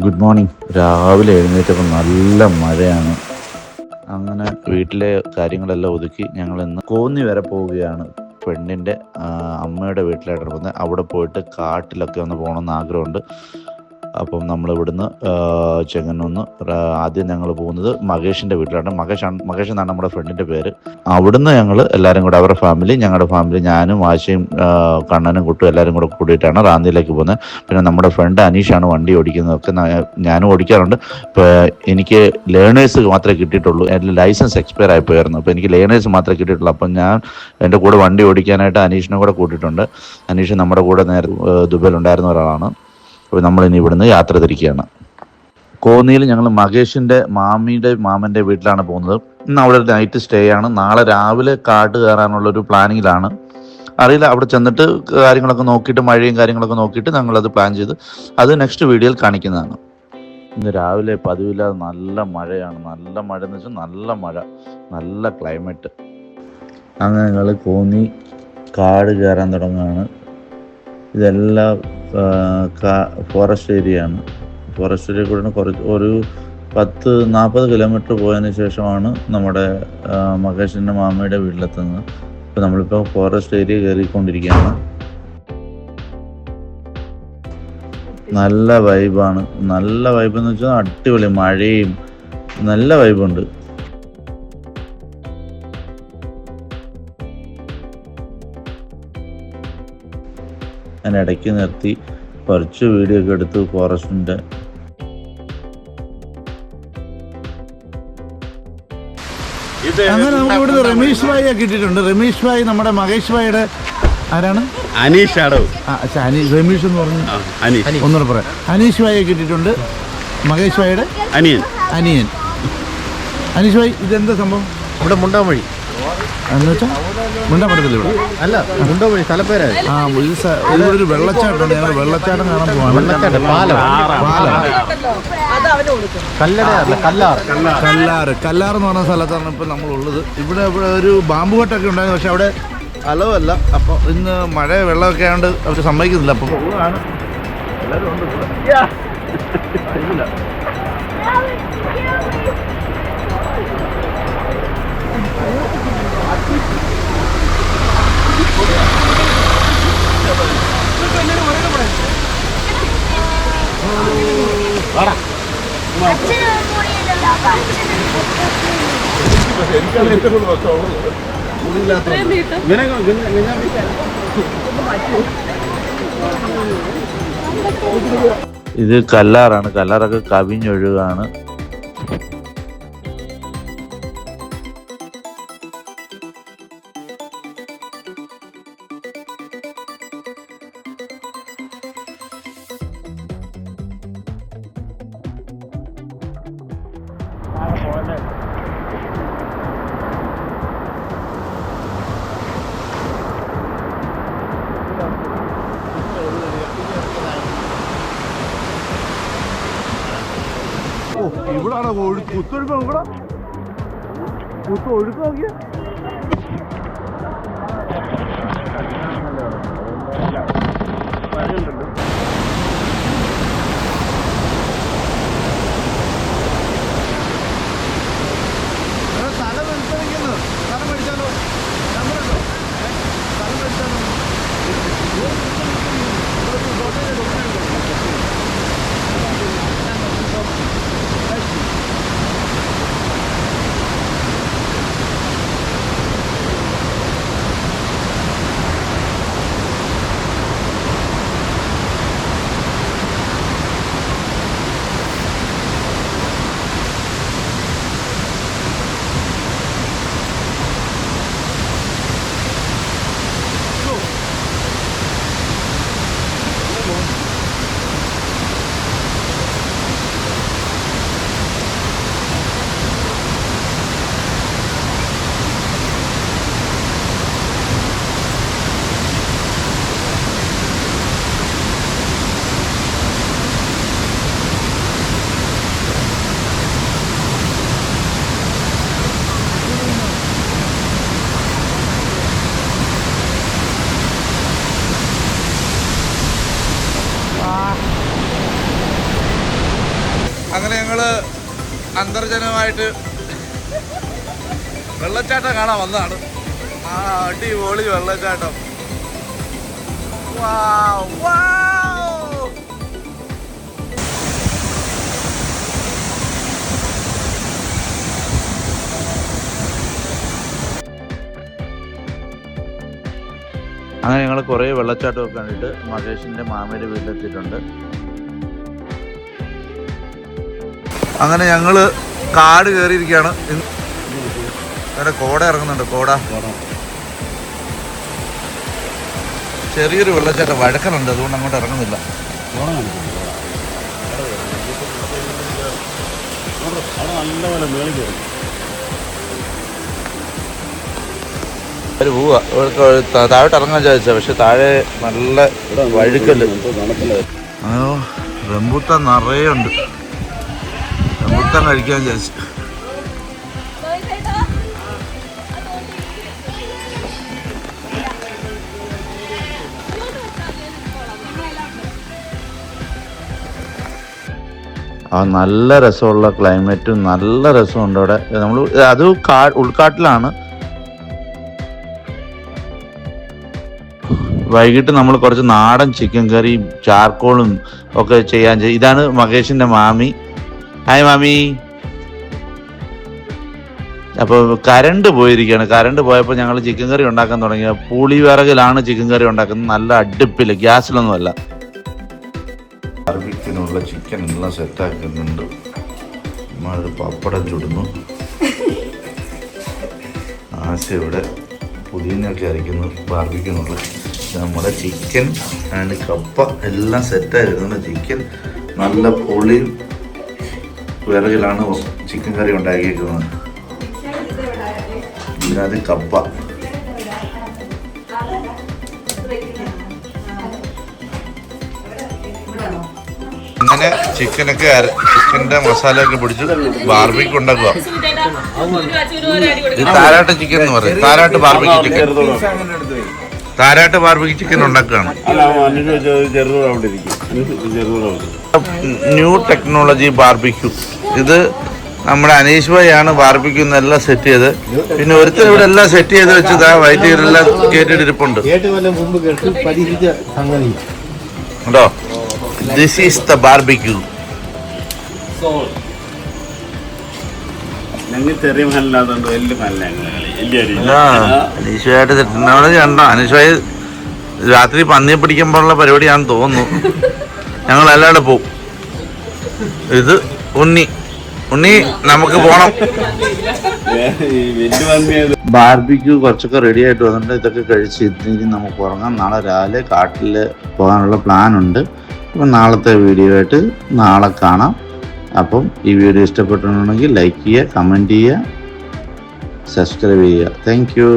Good morning. രാവിലെ എഴുന്നേറ്റപ്പോൾ നല്ല മഴയാണ്. അങ്ങനെ വീട്ടിലെ കാര്യങ്ങളെല്ലാം ഒതുക്കി ഞങ്ങൾ ഇന്ന് കോന്നി വരെ പോവുകയാണ്. പെണ്ണിൻ്റെ അമ്മയുടെ വീട്ടിലായിട്ടാണ് പോകുന്നത്. അവിടെ പോയിട്ട് കാട്ടിലൊക്കെ ഒന്ന് പോകണമെന്ന് ആഗ്രഹമുണ്ട്. അപ്പം നമ്മളിവിടുന്ന് ചെങ്ങന്നൂന്ന് ആദ്യം ഞങ്ങൾ പോകുന്നത് മകേഷിൻ്റെ വീട്ടിലാണ്. മകേഷ് എന്നാണ് നമ്മുടെ ഫ്രണ്ടിൻ്റെ പേര്. അവിടുന്ന് ഞങ്ങൾ എല്ലാവരും കൂടെ, അവരുടെ ഫാമിലി, ഞങ്ങളുടെ ഫാമിലി, ഞാനും ആശയും കണ്ണനും കുട്ടും എല്ലാവരും കൂടെ കൂടിയിട്ടാണ് റാന്നിയിലേക്ക് പോകുന്നത്. പിന്നെ നമ്മുടെ ഫ്രണ്ട് അനീഷാണ് വണ്ടി ഓടിക്കുന്നതൊക്കെ. ഞാനും ഓടിക്കാറുണ്ട്. ഇപ്പോൾ എനിക്ക് ലേണേഴ്സ് മാത്രമേ കിട്ടിയിട്ടുള്ളൂ. എൻ്റെ ലൈസൻസ് എക്സ്പയർ ആയിപ്പോയായിരുന്നു. അപ്പോൾ എനിക്ക് ലേണേഴ്സ് മാത്രമേ കിട്ടിയിട്ടുള്ളൂ. അപ്പം ഞാൻ എൻ്റെ കൂടെ വണ്ടി ഓടിക്കാനായിട്ട് അനീഷിനെ കൂടെ കൂട്ടിയിട്ടുണ്ട്. അനീഷ് നമ്മുടെ കൂടെ ദുബൈയിലുണ്ടായിരുന്ന ഒരാളാണ്. അപ്പോൾ നമ്മളിനി ഇവിടുന്ന് യാത്ര തിരിക്കുകയാണ്. കോന്നിയിൽ ഞങ്ങൾ മകേഷിൻ്റെ മാമൻ്റെ വീട്ടിലാണ് പോകുന്നത്. ഇന്ന് അവിടെ ഒരു നൈറ്റ് സ്റ്റേ ആണ്. നാളെ രാവിലെ കാട് കയറാനുള്ളൊരു പ്ലാനിങ്ങിലാണ്. അറിയില്ല, അവിടെ ചെന്നിട്ട് കാര്യങ്ങളൊക്കെ നോക്കിയിട്ട്, മഴയും കാര്യങ്ങളൊക്കെ നോക്കിയിട്ട് ഞങ്ങളത് പ്ലാൻ ചെയ്ത് അത് നെക്സ്റ്റ് വീഡിയോയിൽ കാണിക്കുന്നതാണ്. ഇന്ന് രാവിലെ പതിവില്ലാതെ നല്ല മഴയാണ്. നല്ല മഴ എന്ന് വെച്ചാൽ നല്ല മഴ, നല്ല ക്ലൈമറ്റ്. അങ്ങനെ ഞങ്ങൾ കോന്നി കാട് കയറാൻ തുടങ്ങുകയാണ്. ഇതെല്ലാം ഫോറസ്റ്റ് ഏരിയയാണ്. ഫോറസ്റ്റ് ഏരിയ കൂടെ ഒരു 10-40 കിലോമീറ്റർ പോയതിന് ശേഷമാണ് നമ്മുടെ മകേഷിൻ്റെ മാമയുടെ വീട്ടിലെത്തുന്നത്. ഇപ്പോൾ നമ്മളിപ്പോൾ ഫോറസ്റ്റ് ഏരിയ കയറിക്കൊണ്ടിരിക്കുകയാണ്. നല്ല വൈബാണ്. നല്ല വൈബെന്ന് വെച്ചാൽ അടിപൊളി, മഴയും നല്ല വൈബുണ്ട്. ഞാൻ ഇടയ്ക്ക് നിർത്തി കുറച്ച് വീഡിയോ ഒക്കെ എടുത്തു ഫോറസ്റ്റിൻ്റെ. അങ്ങനെ നമുക്ക് ഇവിടുന്ന് രമേഷ് ഭായിയെ കിട്ടിയിട്ടുണ്ട്. രമേഷ് ഭായി നമ്മുടെ മകേഷ് ഭായിയുടെ ആരാണ്? അനീഷ് ആടോ. രമേഷ് എന്ന് പറഞ്ഞു ഒന്നുകൂടെ പറയാം. അനീഷ് ഭായിയെ കിട്ടിയിട്ടുണ്ട്. മകേഷ് ഭായിയുടെ അനിയൻ അനീഷ് ഭായി. ഇതെന്താ സംഭവം? ഇവിടെ മുണ്ടാൻ വഴി എന്ന് വെച്ചാൽ മുണ്ടാൻ പറ്റത്തില്ല ഇവിടെ. അല്ല, മുണ്ടാൻ വഴി സ്ഥലപ്പേരായി. ഇവിടെ ഒരു വെള്ളച്ചാട്ടമുണ്ട്. ഞങ്ങൾ വെള്ളച്ചാട്ടം കാണാൻ പോവാണ്. കല്ലാർ എന്ന് പറഞ്ഞ സ്ഥലത്താണ് ഇപ്പം നമ്മളുള്ളത്. ഇവിടെ ഒരു ബാമ്പു കെട്ടൊക്കെ ഉണ്ടായിരുന്നു, പക്ഷെ അവിടെ അലവല്ല. അപ്പോൾ ഇന്ന് മഴ വെള്ളമൊക്കെ ആയതുകൊണ്ട് അവർ സമ്മതിക്കുന്നില്ല. അപ്പോൾ ആണ് എല്ലാവരും ഉണ്ട് ഇവിടെ. ഇത് കല്ലാറാണ്. കല്ലാറൊക്കെ കവിഞ്ഞൊഴുകാണ്. ഇവിടാണ് കുത്തൊഴുക്ക് നോക്കടാ. ഒഴുക്ക് നോക്കിയ സ്ഥലം എടുത്തിരിക്കുന്നു. സ്ഥലം മേടിച്ചാലോ? നമ്പറുണ്ടോ? സ്ഥലം മേടിച്ചാലോ? അന്തർജനമായിട്ട് വെള്ളച്ചാട്ടം കാണാൻ വന്നതാണ്. ആ അടിപൊളി വെള്ളച്ചാട്ടം. അങ്ങനെ ഞങ്ങൾ കുറേ വെള്ളച്ചാട്ടമൊക്കെ കണ്ടിട്ട് മഹേഷിൻ്റെ മാമയുടെ വീട്ടിലെത്തിയിട്ടുണ്ട്. അങ്ങനെ ഞങ്ങൾ കാട് കയറിയിരിക്കുകയാണ്. അങ്ങനെ കോട ഇറങ്ങുന്നുണ്ട്. കോട ചെറിയൊരു വെള്ളച്ചാട്ടം വഴക്കലുണ്ട്, അതുകൊണ്ട് അങ്ങോട്ട് ഇറങ്ങുന്നില്ല. അവർ പോവുക, താഴോട്ട് ഇറങ്ങാൻ ചോദിച്ചാൽ, പക്ഷെ താഴെ നല്ല വഴുക്കല്. അയ്യോ, റംബൂട്ടാൻ നിറയെ ഉണ്ട്. റംബൂട്ടാൻ കഴിക്കാൻ ചോദിച്ചു. നല്ല രസമുള്ള ക്ലൈമറ്റും നല്ല രസമുണ്ട് അവിടെ. നമ്മൾ അത് ഉൾക്കാട്ടിലാണ്. വൈകിട്ട് നമ്മൾ കുറച്ച് നാടൻ ചിക്കൻ കറിയും ചാർക്കോളും ഒക്കെ ചെയ്യാൻ ഇതാണ് മഹേഷിന്റെ മാമി. ഹായ് മാമി. അപ്പോൾ കരണ്ട് പോയിരിക്കുകയാണ്. കരണ്ട് പോയപ്പോൾ ഞങ്ങൾ ചിക്കൻ കറി ഉണ്ടാക്കാൻ തുടങ്ങിയ പുളി വിറകിലാണ് ചിക്കൻ കറി ഉണ്ടാക്കുന്നത്. നല്ല അടുപ്പിൽ, ഗ്യാസിലൊന്നുമല്ല. ബാർബിക്യൂനുള്ള ചിക്കൻ എല്ലാം സെറ്റാക്കുന്നുണ്ട്. ഒരു പപ്പടം ചുടുന്നു. ആശ ഇവിടെ പുതിനൊക്കെ അരയ്ക്കുന്നു ബാർബിക്യൂനുള്ള. നമ്മുടെ ചിക്കൻ ആൻഡ് കപ്പ എല്ലാം സെറ്റായിരുന്നു. ചിക്കൻ നല്ല പൊളിയും വിറകിലാണ് ചിക്കൻ കറി ഉണ്ടാക്കിയിരിക്കുന്നത്. ഇതിനകത്ത് കപ്പ. അങ്ങനെ ചിക്കൻ്റെ മസാലയൊക്കെ പിടിച്ച് ബാർബിക്യൂ ഉണ്ടാക്കുക. ഇത് താരാട്ട് ചിക്കൻ എന്ന് പറയും. താരാട്ട് ബാർബിക്യൂ ചിക്കൻ. താരാട്ട് ബാർബിക്യൂ ചിക്കൻ ഉണ്ടാക്കുകയാണ്. New technology barbecue. ഇത് നമ്മുടെ അനീഷ് ഭായിയാണ് ബാർബിക്യൂ എല്ലാം സെറ്റ് ചെയ്ത്. പിന്നെ ഒരുത്തർ ഇവിടെ എല്ലാം സെറ്റ് ചെയ്ത് വെച്ചതാ. വൈദ്യുതിയെല്ലാം കേട്ടിട്ടിരിപ്പുണ്ട് കേട്ടോ. This is the barbecue. അനീഷായിട്ട് ടെക്നോളജി കണ്ടോ? അനീഷായി രാത്രി പന്നിയെ പിടിക്കുമ്പോഴുള്ള പരിപാടിയാണെന്ന് തോന്നുന്നു. ഞങ്ങൾ എല്ലാവരും പോവും. ഇത് ഉണ്ണി നമുക്ക് പോണം. ബാർബിക്യൂ കുറച്ചൊക്കെ റെഡി ആയിട്ട് വന്നിട്ട് ഇതൊക്കെ കഴിച്ച് ഇനി നമുക്ക് ഉറങ്ങാം. നാളെ രാവിലെ കാട്ടിൽ പോകാനുള്ള പ്ലാനുണ്ട്. അപ്പം നാളത്തെ വീഡിയോ ആയിട്ട് നാളെ കാണാം. അപ്പം ഈ വീഡിയോ ഇഷ്ടപ്പെട്ടിട്ടുണ്ടെങ്കിൽ ലൈക്ക് ചെയ്യുക, കമൻറ്റ് ചെയ്യുക, സബ്സ്ക്രൈബ് ചെയ്യുക. Thank you.